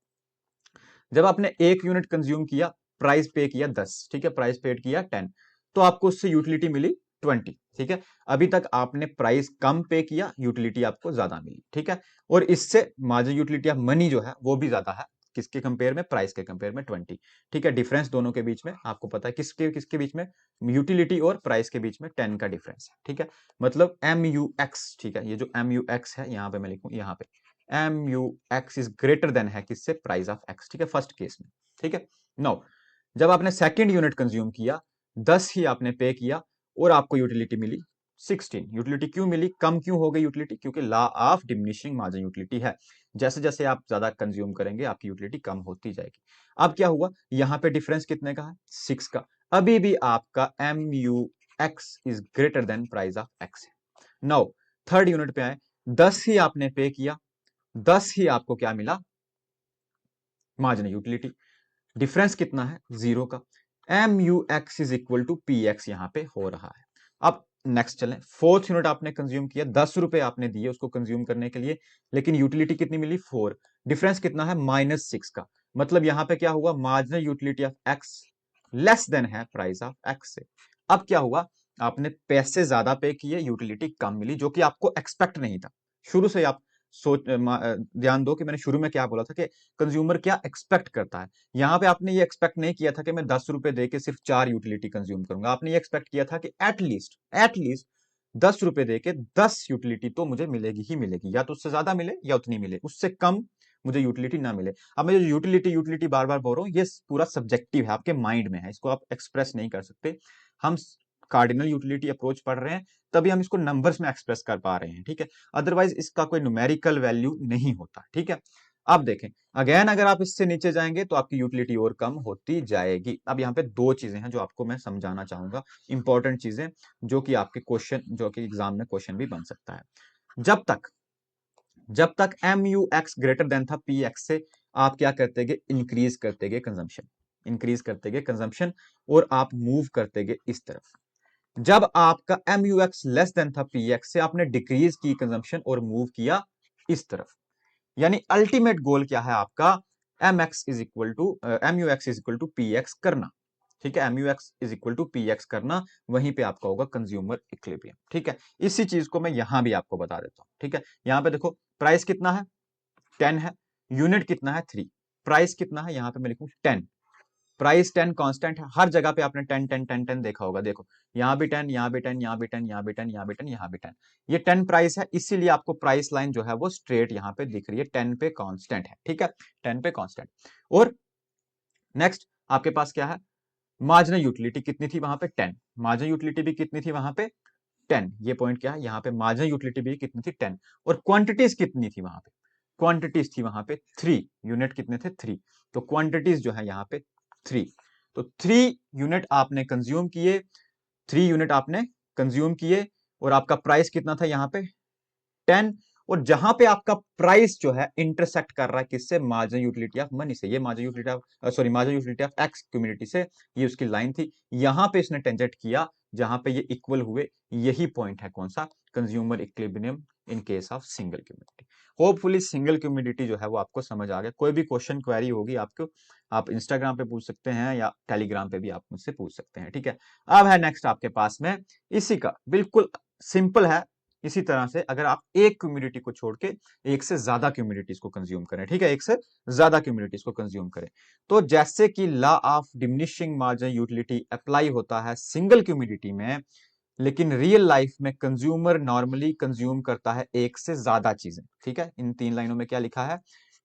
जब आपने 1 यूनिट कंज्यूम किया, प्राइस पे किया 10, ठीक है, प्राइस पेड किया 10, तो आपको उससे यूटिलिटी मिली 20, ठीक है। अभी तक आपने प्राइस कम पे किया, यूटिलिटी आपको ज्यादा मिली, ठीक है। और इससे मार्जिनल यूटिलिटी ऑफ मनी जो है वो भी ज्यादा है, किसके कंपेयर में, प्राइस के कंपेयर में 20, ठीक है। डिफरेंस दोनों के बीच में आपको पता है, किसके किसके बीच में, यूटिलिटी और प्राइस के बीच में 10 का डिफरेंस है, ठीक है। मतलब एम यू एक्स, ठीक है, ये जो एम यू एक्स है यहां पे मैं लिखूं, यहां पे M U X is greater than है किससे, प्राइस ऑफ एक्स, ठीक है, फर्स्ट केस में, ठीक है। नाउ जब आपने सेकेंड यूनिट कंज्यूम किया, 10 ही आपने पे किया और आपको यूटिलिटी मिली 16। यूटिलिटी क्यों मिली, कम क्यों हो गई यूटिलिटी, क्योंकि law of diminishing margin utility है, जैसे जैसे आप ज्यादा कंज्यूम करेंगे आपकी यूटिलिटी कम होती जाएगी। अब क्या हुआ, यहां पे डिफरेंस कितने का है, 6 का, अभी भी आपका M U X is greater than price of X है। नाउ थर्ड यूनिट पे आए, 10 ही आपने पे किया, 10 ही आपको क्या मिला, मार्जिनल यूटिलिटी। डिफरेंस कितना है, 0 का। M U X is equal to P X यहां पे हो रहा है। अब नेक्स्ट चलें, फोर्थ यूनिट आपने कंज्यूम किया, 10 रुपए आपने दिए उसको कंज्यूम करने के लिए, लेकिन यूटिलिटी कितनी मिली, 4। डिफरेंस कितना है, -6 का। मतलब यहां पे क्या हुआ, marginal utility of x less then है प्राइस ऑफ एक्स से। अब क्या हुआ, आपने पैसे ज्यादा पे किए, यूटिलिटी कम मिली, जो कि आपको एक्सपेक्ट नहीं था। शुरू से आप ध्यान दो कि मैंने शुरू में क्या बोला था कि कंज्यूमर क्या एक्सपेक्ट करता है। यहां पे आपने ये एक्सपेक्ट नहीं किया था कि मैं 10 रुपए दे के सिर्फ 4 यूटिलिटी कंज्यूम करूंगा। आपने ये एक्सपेक्ट किया था कि एटलीस्ट 10 रुपए दे के 10 यूटिलिटी तो मुझे मिलेगी ही मिलेगी, या तो उससे ज्यादा मिले या उतनी मिले, उससे कम मुझे यूटिलिटी ना मिले। अब मैं जो यूटिलिटी यूटिलिटी बार बार बोल रहा हूं, ये पूरा सब्जेक्टिव है, आपके माइंड में है, इसको आप एक्सप्रेस नहीं कर सकते। हम कार्डिनल यूटिलिटी अप्रोच पढ़ रहे हैं, तभी हम इसको नंबर्स में एक्सप्रेस कर पा रहे हैं, ठीक है। अदरवाइज इसका कोई न्यूमेरिकल वैल्यू नहीं होता, ठीक है। अब देखें, अगेन अगर आप इससे नीचे जाएंगे तो आपकी यूटिलिटी और कम होती जाएगी। अब यहाँ पे दो चीजें हैं जो आपको मैं समझाना चाहूंगा, इंपॉर्टेंट चीजें, जो कि आपके क्वेश्चन, जो कि एग्जाम में क्वेश्चन भी बन सकता है। जब तक M U X greater than था पी एक्स से, आप क्या करते गए, इंक्रीज करते गए कंजम्पशन, इंक्रीज करते गए कंजम्पशन, और आप मूव करते गए इस तरफ। जब आपका M U X less than था पी एक्स से, आपने डिक्रीज की कंजम्पशन और मूव किया इस तरफ। यानी अल्टीमेट गोल क्या है आपका, M X is equal to M U X is equal to P X करना, ठीक है। M U X is equal to P X करना, वहीं पे आपका होगा कंज्यूमर इक्विलिब्रियम, ठीक है। इसी चीज को मैं यहां भी आपको बता देता हूं, ठीक है। यहां पे देखो, प्राइस कितना है, 10 है, यूनिट कितना है, 3। प्राइस कितना है, यहां पे मैं लिखूं 10। प्राइस 10 कांस्टेंट है, हर जगह पे आपने 10 10 10 10 देखा होगा। देखो, यहां भी 10, यहां भी 10, यहां भी 10, यहां भी 10, यहां भी 10, यहां भी 10। ये 10 प्राइस है, इसीलिए आपको प्राइस लाइन जो है वो स्ट्रेट यहां पे दिख रही है, 10 पे कांस्टेंट है, ठीक है, 10 पे कांस्टेंट। और नेक्स्ट आपके पास क्या है, मार्जिनल यूटिलिटी कितनी थी वहां पे, 10। मार्जिनल यूटिलिटी भी कितनी थी वहां पे, 10। ये पॉइंट क्या है, यहाँ पे मार्जिनल यूटिलिटी भी कितनी थी, 10। और क्वांटिटीज कितनी थी वहां पे, क्वांटिटीज थी वहां पे 3। यूनिट कितने थे, 3। तो क्वांटिटीज जो है यहाँ पे 3। तो 3 यूनिट आपने कंज्यूम किए, 3 यूनिट आपने कंज्यूम किए, और आपका प्राइस कितना था यहाँ पे, 10। और जहां पे आपका प्राइस जो है इंटरसेक्ट कर रहा है किससे, मार्जिनल यूटिलिटी ऑफ मनी से, ये marginal utility of sorry marginal utility of x community से, ये उसकी लाइन थी। यहां पे इसने टेंजेंट किया, जहां पे ये इक्वल हुए, यही पॉइंट है कौन सा, consumer equilibrium in case of single community. Hopefully single community जो है वो आपको समझ आ गया। कोई भी क्वेश्चन क्वेरी होगी आपको, आप इंस्टाग्राम पे पूछ सकते हैं या टेलीग्राम पे भी आप मुझसे पूछ सकते हैं, ठीक है। अब है नेक्स्ट आपके पास में, इसी का बिल्कुल सिंपल है। इसी तरह से अगर आप एक कम्युनिटी को छोड़ के एक से ज्यादा कम्युनिटीज को कंज्यूम करें, ठीक है, एक से ज्यादा कम्युनिटीज को कंज्यूम करें, तो जैसे कि law of diminishing marginal utility apply होता है सिंगल कम्युनिटी में, लेकिन रियल लाइफ में कंज्यूमर नॉर्मली कंज्यूम करता है एक से ज्यादा चीजें, ठीक है। इन 3 लाइनों में क्या लिखा है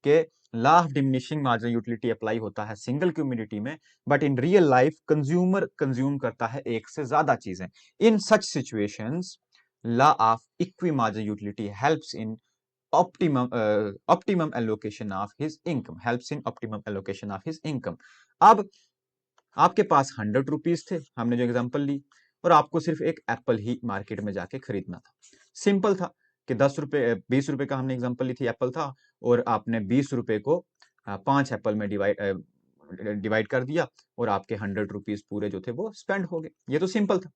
कि law of diminishing marginal utility apply होता है सिंगल कम्युनिटी में, but in real life consumer consume करता है एक से ज्यादा चीजें। In such situations, law of equimargin utility helps in optimum allocation of his income, helps in optimum allocation of his income। अब आपके पास 100 रुपीज थे, हमने जो एग्जांपल ली, और आपको सिर्फ एक एप्पल ही मार्केट में जाके खरीदना था। सिंपल था कि 10 रुपए 20 रुपए का हमने एग्जांपल ली थी, एप्पल था, और आपने 20 रुपए को 5 एप्पल में डिवाइड कर दिया, और आपके 100 रुपीज पूरे जो थे वो स्पेंड हो गए। ये तो सिंपल था।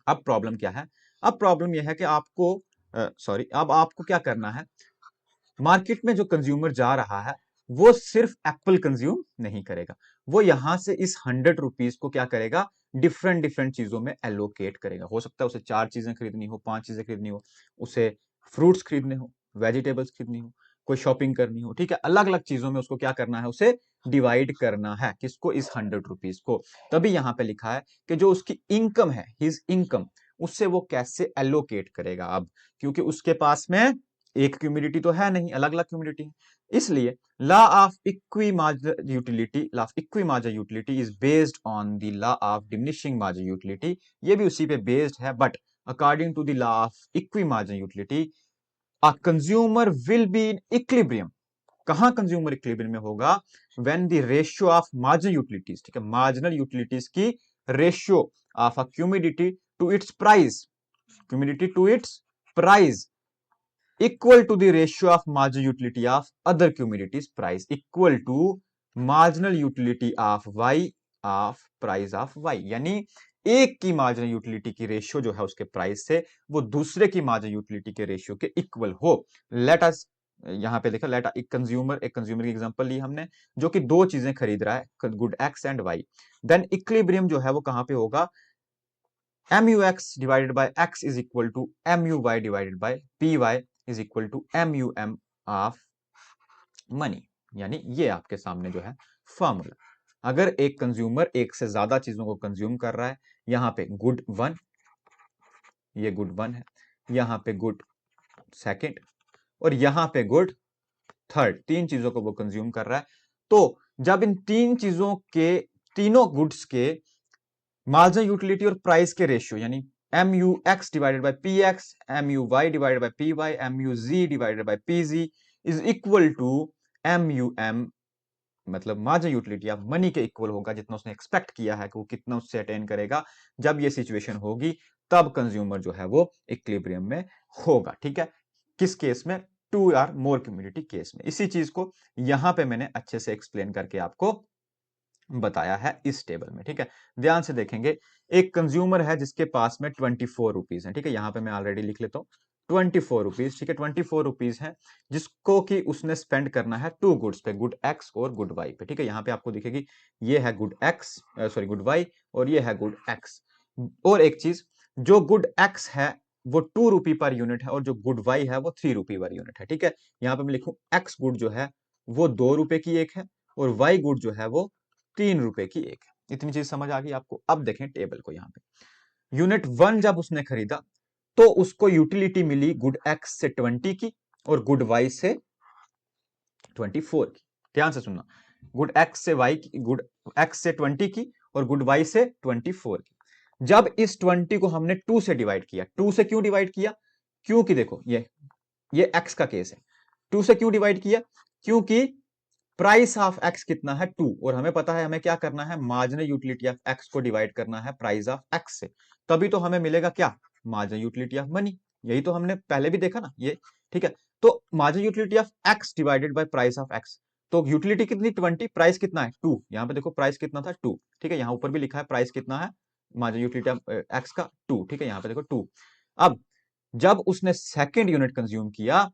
अब प्रॉब्लम क्या है, अब प्रॉब्लम यह है कि आपको अब आपको क्या करना है, मार्केट में जो कंज्यूमर जा रहा है वो सिर्फ एप्पल कंज्यूम नहीं करेगा, वो यहां से इस 100 रुपीज को क्या करेगा, डिफरेंट डिफरेंट चीजों में एलोकेट करेगा। हो सकता है उसे 4 चीजें खरीदनी हो, 5 चीजें खरीदनी हो, उसे फ्रूट्स खरीदने हो, वेजिटेबल्स खरीदनी हो, कोई शॉपिंग करनी हो, ठीक है, अलग अलग चीजों में उसको क्या करना है, उसे डिवाइड करना है, किसको, इस 100 रुपीज को। तभी यहां पे लिखा है कि जो उसकी इनकम है, हिज इनकम, उससे वो कैसे एलोकेट करेगा। अब क्योंकि उसके पास में एक कम्युनिटी तो है नहीं, अलग अलग कम्युनिटी है, इसलिए law of equimarginal utility, law of equimarginal utility is based on the law of diminishing marginal utility. ये भी उसी पे बेस्ड है, but according to the law of equimarginal utility, a consumer will be in equilibrium. कहां consumer equilibrium में होगा, when the ratio of marginal utilities, ठीक है, मार्जिनल यूटिलिटीज की ratio of a community to its price, community to its price equal to the ratio of marginal utility of other commodities price equal to marginal utility of Y of price of Y, यानी एक की marginal utility की ratio जो है उसके price से वो दूसरे की मार्जिनल यूटिलिटी के रेशियो के इक्वल हो। लेट अस, यहां पे देखो, लेट एक कंज्यूमर की एग्जांपल ली हमने जो कि दो चीजें खरीद रहा है, good X and Y, then equilibrium जो है वो कहां पे होगा, MUX divided by X is equal to MUY divided by PY is equal to MUM of money। यानी ये आपके सामने जो है फॉर्मूला। अगर एक कंज्यूमर एक से ज्यादा चीजों को कंज्यूम कर रहा है, यहां पे गुड वन, ये गुड वन है, यहां पे गुड सेकंड और यहां पे गुड थर्ड, तीन चीजों को वो कंज्यूम कर रहा है, तो जब इन तीन चीजों के, तीनों गुड्स के मार्जिनल यूटिलिटी और प्राइस के रेशियो, यानी MUX divided by PX, MUY divided by PY, MUZ divided by PZ is equal to MUM, मतलब मार्जिनल यूटिलिटी ऑफ मनी के इक्वल होगा, जितना उसने एक्सपेक्ट किया है कि वो कितना उससे अटेन करेगा। जब ये सिचुएशन होगी तब कंज्यूमर जो है वो इक्विलिब्रियम में होगा। ठीक है, किस केस में, 2 और मोर कम्युनिटी केस में। इसी चीज को यहां पे मैंने अच्छे से एक्सप्लेन करके आपको बताया है इस टेबल में। ठीक है, ध्यान से देखेंगे, एक कंज्यूमर है जिसके पास में 24 रुपीज है। ठीक है, यहां पे मैं ऑलरेडी लिख लेता हूँ 24 रुपीज। ठीक है, 24 रुपीज है जिसको कि उसने स्पेंड करना है टू गुड्स पे, गुड एक्स और गुड वाई पे। ठीक है, यहां पे आपको दिखेगी ये है good X, sorry good Y, और ये है गुड एक्स। और एक चीज, जो गुड एक्स है वो 2 रुपी पर यूनिट है और जो गुड वाई है वो 3 रुपी पर यूनिट है। ठीक है, यहां पे मैं लिखूं एक्स गुड जो है वो 2 रुपए की एक है और वाई गुड जो है वो 3 रुपए की एक है। इतनी चीज समझ आ गई आपको। अब देखें टेबल को, यहां पे यूनिट वन जब उसने खरीदा तो उसको यूटिलिटी मिली गुड एक्स से 20 की और गुड वाई से 24 की। ध्यान से सुनना, गुड एक्स से वाई की, गुड एक्स से 20 की और गुड वाई से 24 की। जब इस 20 को हमने 2 से डिवाइड किया, 2 से क्यों डिवाइड किया, क्योंकि देखो ये एक्स का केस है। 2 से क्यों डिवाइड किया, क्योंकि प्राइस ऑफ एक्स कितना है 2, और हमें पता है हमें क्या करना है, मार्जिनल यूटिलिटी ऑफ एक्स को डिवाइड करना है प्राइस ऑफ एक्स से, तभी तो हमें मिलेगा क्या, मार्जिनल यूटिलिटी ऑफ मनी। यही तो हमने पहले भी देखा ना ये। ठीक है, तो marginal utility of X divided by price of x, तो यूटिलिटी कितनी 20, प्राइस कितना है 2। यहां पे देखो प्राइस कितना था 2। ठीक है, यहां ऊपर भी लिखा है प्राइस कितना है मार्जिनल यूटिलिटी ऑफ एक्स का 2। ठीक है, यहां पे देखो 2। अब जब उसने सेकेंड यूनिट कंज्यूम किया,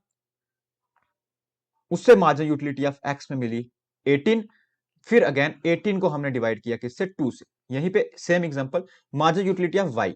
उससे मार्जिनल यूटिलिटी ऑफ एक्स में मिली 18। फिर अगेन 18 को हमने डिवाइड किया किससे, 2 से। यहीं पे same example, marginal utility of Y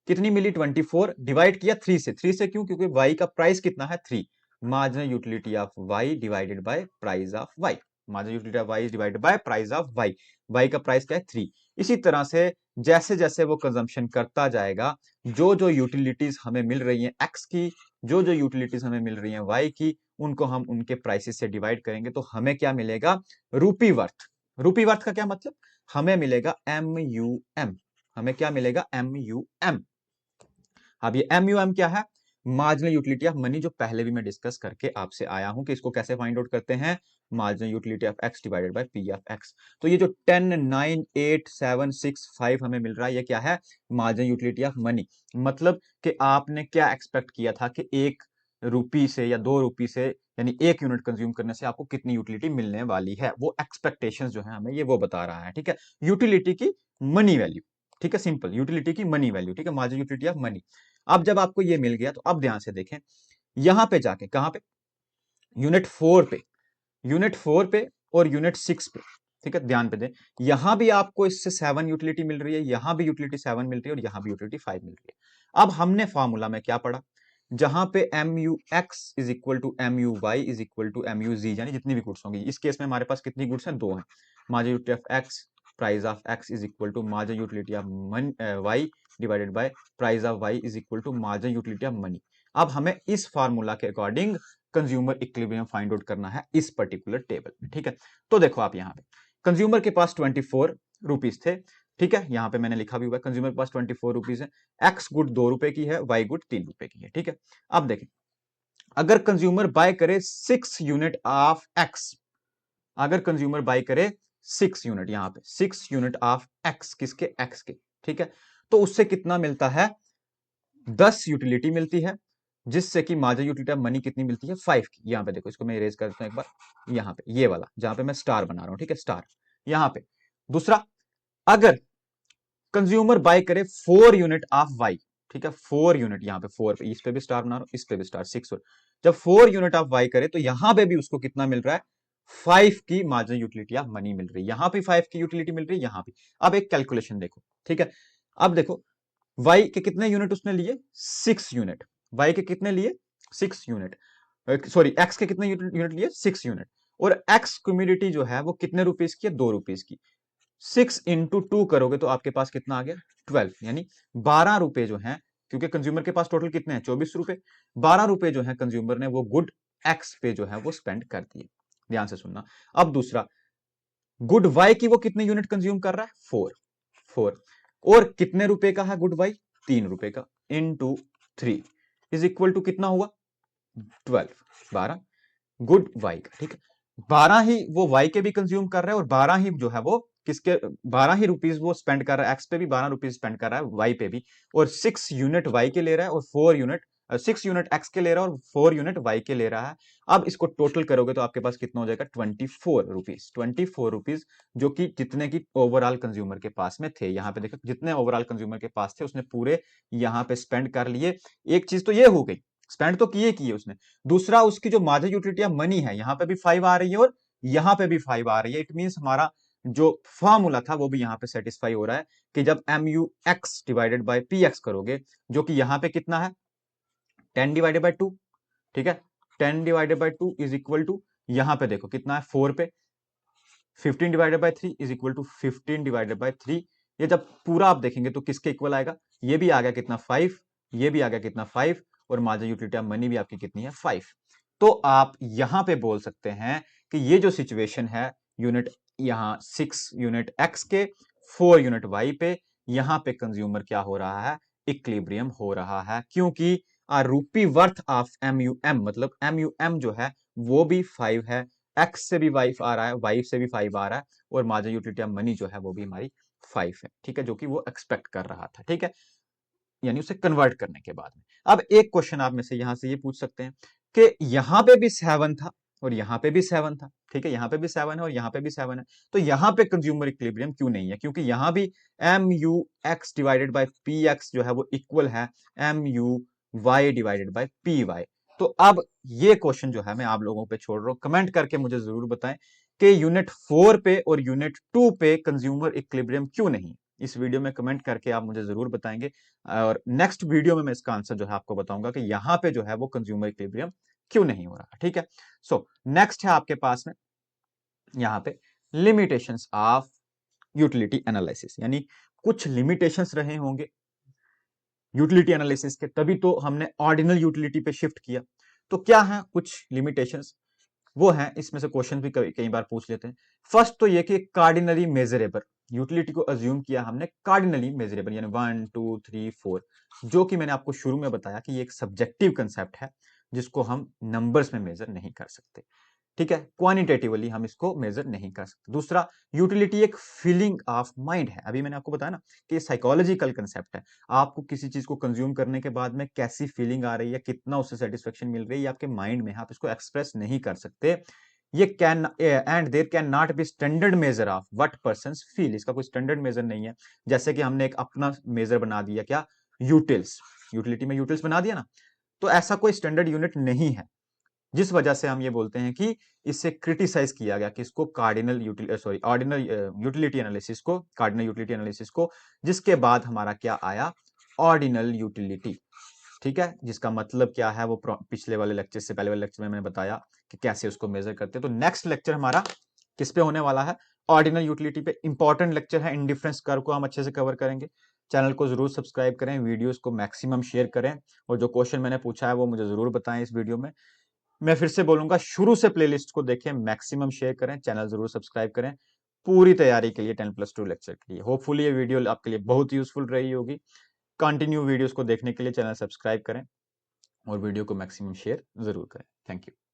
कितनी मिली 24, डिवाइड किया 3 से। 3 से क्यों, क्योंकि वाई का प्राइस कितना है 3। Marginal utility of Y divided by price of Y, marginal utility of Y divided by price of Y, Y का प्राइस क्या है 3। इसी तरह से जैसे जैसे वो कंजम्पशन करता जाएगा, जो जो यूटिलिटीज हमें मिल रही है एक्स की, जो जो यूटिलिटीज हमें मिल रही है वाई की, उनको हम उनके प्राइसेस से डिवाइड करेंगे तो हमें क्या मिलेगा, रूपी वर्थ। रूपी वर्थ का क्या मतलब, हमें मिलेगा MUM। हमें क्या मिलेगा, MUM। अब ये MUM क्या है, मार्जिनल यूटिलिटी ऑफ मनी, जो पहले भी मैं डिस्कस करके आपसे आया हूं कि इसको कैसे फाइंड आउट करते हैं, marginal utility of X divided by P of x. तो ये जो 10 9 8 7 6 5 हमें मिल रहा है, ये क्या है, मार्जिनल यूटिलिटी ऑफ मनी। मतलब कि आपने क्या एक्सपेक्ट किया था कि 1 रुपी से या 2 रुपी से, यानी 1 यूनिट कंज्यूम करने से आपको कितनी यूटिलिटी मिलने वाली है, वो एक्सपेक्टेशंस जो है हमें ये वो बता रहा है। ठीक है, यूटिलिटी की मनी वैल्यू। ठीक है, सिंपल, यूटिलिटी की मनी वैल्यू। ठीक है, मार्जिनल यूटिलिटी ऑफ मनी। अब जब आपको ये मिल गया तो अब ध्यान से देखें, यहां पे जाके, कहां पे, यूनिट 4 पे, यूनिट 4 पे और यूनिट 6 पे। ठीक है, ध्यान पे दें, यहां भी आपको इससे 7 यूटिलिटी मिल रही है, यहां भी यूटिलिटी 7 मिल रही है और यहां भी यूटिलिटी 5 मिल रही है। अब हमने फॉर्मूला में क्या पढ़ा, जहां पे MUX is equal to MUY is equal to MUZ, यानी जितनी भी गुड्स होंगी, इस केस में हमारे पास कितनी गुड्स हैं, 2 हैं। Marginal utility of X, price of X is equal to marginal utility of Y divided by price of Y is equal to marginal utility of money. अब हमें इस फार्मूला के according consumer equilibrium find out करना है इस particular table में। ठीक है, तो देखो आप यहां पे कंज्यूमर के पास 24 रुपीज थे। ठीक है, यहां पे मैंने लिखा भी हुआ है, कंज्यूमर के पास 24 रुपीज है, एक्स गुड 2 रुपए की है, वाई गुड 3 रुपए की है। ठीक है, अब देखें, अगर कंज्यूमर बाय करे 6 यूनिट ऑफ एक्स, अगर कंज्यूमर बाय करे 6 यूनिट, यहां पे 6 यूनिट ऑफ एक्स, किसके, एक्स के। ठीक है, तो उससे कितना मिलता है, 10 यूटिलिटी मिलती है। जिससे कि मार्जिनल यूटिलिटी ऑफ मनी कितनी मिलती है 5 की। यहाँ पे देखो, इसको मैं इरेज कर देता हूँ एक बार, यहाँ पे ये वाला जहां पे मैं स्टार बना रहा हूँ, ठीक है, स्टार यहाँ पे। दूसरा, अगर कंज्यूमर बाय करे 4 यूनिट ऑफ वाई, ठीक है, 4 यूनिट, यहाँ पे 4 पे, इस पे भी स्टार बना रहा हूं, इस पे भी स्टार, 6। जब 4 यूनिट ऑफ वाई करे तो यहां पे भी उसको कितना मिल रहा है, 5 की मार्जिनल यूटिलिटी ऑफ मनी मिल रही है, यहां पे 5 की यूटिलिटी मिल रही है, यहां पे। अब एक कैलकुलेशन देखो, ठीक है, अब देखो वाई के कितने यूनिट उसने लिए, 6 यूनिट। वाई के कितने लिए, 6 यूनिट, सॉरी एक्स के कितने यूनिट लिए, 6 यूनिट। और एक्स कम्युनिटी जो है वो कितने रुपीज की है, 2 रुपीज की। 6 इंटू 2 करोगे तो आपके पास कितना आ गया, 12, यानी 12 रुपए जो है, क्योंकि कंज्यूमर के पास टोटल कितने हैं, 24 रुपए। 12 रुपए जो है कंज्यूमर ने वो गुड एक्स पे जो है वो स्पेंड कर दिए। ध्यान से सुनना। अब दूसरा, गुड वाई की वो कितने यूनिट कंज्यूम कर रहा है, 4। 4 और कितने रुपए का है गुड वाई, 3 रुपए का, इंटू 3 इज इक्वल टू कितना हुआ, 12, 12 गुड वाई का, ठीक है। 12 ही वो वाई के भी कंज्यूम कर रहा है, और 12 ही जो है वो किसके, 12 ही रुपीज वो स्पेंड कर रहा है, एक्स पे भी 12 रुपीज स्पेंड कर रहा है, वाई पे भी। और 6 यूनिट वाई के ले रहा है, और 4 यूनिट 6 यूनिट एक्स के ले रहा है, और 4 यूनिट वाई के ले रहा है। अब इसको टोटल करोगे तो आपके पास कितना हो जाएगा, 24 रुपीज, 24 रुपीज, जो कि जितने की ओवरऑल कंज्यूमर के पास में थे। यहाँ पे देखो, जितने ओवरऑल कंज्यूमर के पास थे उसने पूरे यहाँ पे स्पेंड कर लिए। एक चीज तो ये हो गई, स्पेंड तो किए उसने। दूसरा, उसकी जो मार्जिनल यूटिलिटी ऑफ मनी है, यहां पे भी 5 आ रही है और यहां पे भी 5 आ रही है। इट मींस हमारा जो फॉर्मूला था वो भी यहां पे सेटिस्फाई हो रहा है कि जब M U X divided by P X करोगे, जो कि यहां पे कितना है, 10 डिवाइडेड बाय 2, ठीक है, 10 divided by 2 is equal to, यहां पे देखो कितना है 4 पे, 15 divided by 3 is equal to 15 divided by 3। ये जब पूरा आप देखेंगे तो किसके इक्वल आएगा, ये भी आ गया कितना 5, ये भी आ गया कितना 5, और मार्जिनल यूटिलिटी ऑफ मनी भी आपकी कितनी है 5। तो आप यहां पे बोल सकते हैं कि ये जो सिचुएशन है, यूनिट यहां 6 यूनिट एक्स के, 4 यूनिट वाई पे, यहां पे कंज्यूमर क्या हो रहा है, इक्विलिब्रियम हो रहा है, क्योंकि rupee worth of M U M, मतलब एम यू एम जो है वो भी 5 है, एक्स से भी 5 आ रहा है, वाई से भी 5 आ रहा है, और मार्जिनल यूटिलिटी ऑफ मनी जो है वो भी हमारी 5 है, ठीक है, जो कि वो एक्सपेक्ट कर रहा था, ठीक है, यानी उसे कन्वर्ट करने के बाद में। अब एक क्वेश्चन आप में से यहां से ये पूछ सकते हैं कि यहां पे भी 7 था और यहां पे भी 7 था, ठीक है, यहां पे भी 7 है और यहां पे भी 7 है, तो यहां पे कंज्यूमर इक्विलिब्रियम क्यों नहीं है, क्योंकि यहां भी M U X divided by P X जो है वो इक्वल है M U Y divided by P Y. तो अब ये क्वेश्चन जो है मैं आप लोगों पे छोड़ रहा हूं, कमेंट करके मुझे जरूर बताएं कि यूनिट 4 पे और यूनिट 2 पे कंज्यूमर इक्विलिब्रियम क्यों नहीं। इस वीडियो में कमेंट करके आप मुझे जरूर बताएंगे, और नेक्स्ट वीडियो में मैं इसका आंसर जो है आपको बताऊंगा कि यहां पे जो है वो कंज्यूमर इक्विलिब्रियम क्यों नहीं हो रहा, ठीक है। सो नेक्स्ट है आपके पास में यहां पे लिमिटेशंस ऑफ यूटिलिटी एनालिसिस, यानी कुछ लिमिटेशंस रहे होंगे यूटिलिटी एनालिसिस के, तभी तो हमने ऑर्डिनल यूटिलिटी पे शिफ्ट किया। तो क्या है कुछ लिमिटेशंस, वो है, इसमें से क्वेश्चन भी कई बार पूछ लेते हैं। फर्स्ट तो ये कि कार्डिनली मेजरेबल, यूटिलिटी को अज्यूम किया हमने कार्डिनली मेजरेबल, यानी 1 2 3 4, जो कि मैंने आपको शुरू में बताया कि ये एक सब्जेक्टिव कंसेप्ट है जिसको हम नंबर्स में मेजर नहीं कर सकते, ठीक है, क्वांटिटेटिवली हम इसको मेजर नहीं कर सकते। दूसरा, यूटिलिटी एक फीलिंग ऑफ माइंड है, अभी मैंने आपको बताया ना कि साइकोलॉजिकल कंसेप्ट है। आपको किसी चीज को कंज्यूम करने के बाद में कैसी फीलिंग आ रही है, कितना उससे सेटिस्फेक्शन मिल रही है, आपके माइंड में, आप इसको एक्सप्रेस नहीं कर सकते। ये can and there can not be standard measure of what persons feel, इसका कोई स्टैंडर्ड मेजर नहीं है। जैसे कि हमने एक अपना मेजर बना दिया, क्या, यूटिल्स, यूटिलिटी में यूटिल्स बना दिया ना, तो ऐसा कोई स्टैंडर्ड यूनिट नहीं है, जिस वजह से हम ये बोलते हैं कि इससे क्रिटिसाइज किया गया कि इसको cardinal utility, sorry ordinal utility analysis को, कार्डिनल यूटिलिटी एनालिसिस को, जिसके बाद हमारा क्या आया, ऑर्डिनल यूटिलिटी, ठीक है, जिसका मतलब क्या है वो पिछले वाले लेक्चर से, पहले वाले लेक्चर में मैंने बताया कि कैसे उसको मेजर करते हैं। तो नेक्स्ट लेक्चर हमारा किस पे होने वाला है, ऑर्डिनल यूटिलिटी पे। इंपॉर्टेंट लेक्चर है, इंडिफरेंस कर्व को हम अच्छे से कवर करेंगे। चैनल को जरूर सब्सक्राइब करें, वीडियोस को मैक्सिमम शेयर करें, और जो क्वेश्चन मैंने पूछा है वो मुझे जरूर बताएं इस वीडियो में। मैं फिर से बोलूंगा, शुरू से प्लेलिस्ट को देखें, मैक्सिमम शेयर करें, चैनल जरूर सब्सक्राइब करें, पूरी तैयारी के लिए 10+2 लेक्चर के लिए। होपफुली ये वीडियो आपके लिए बहुत यूजफुल रही होगी। कंटिन्यू वीडियोस को देखने के लिए चैनल सब्सक्राइब करें और वीडियो को मैक्सिमम शेयर जरूर करें। Thank you.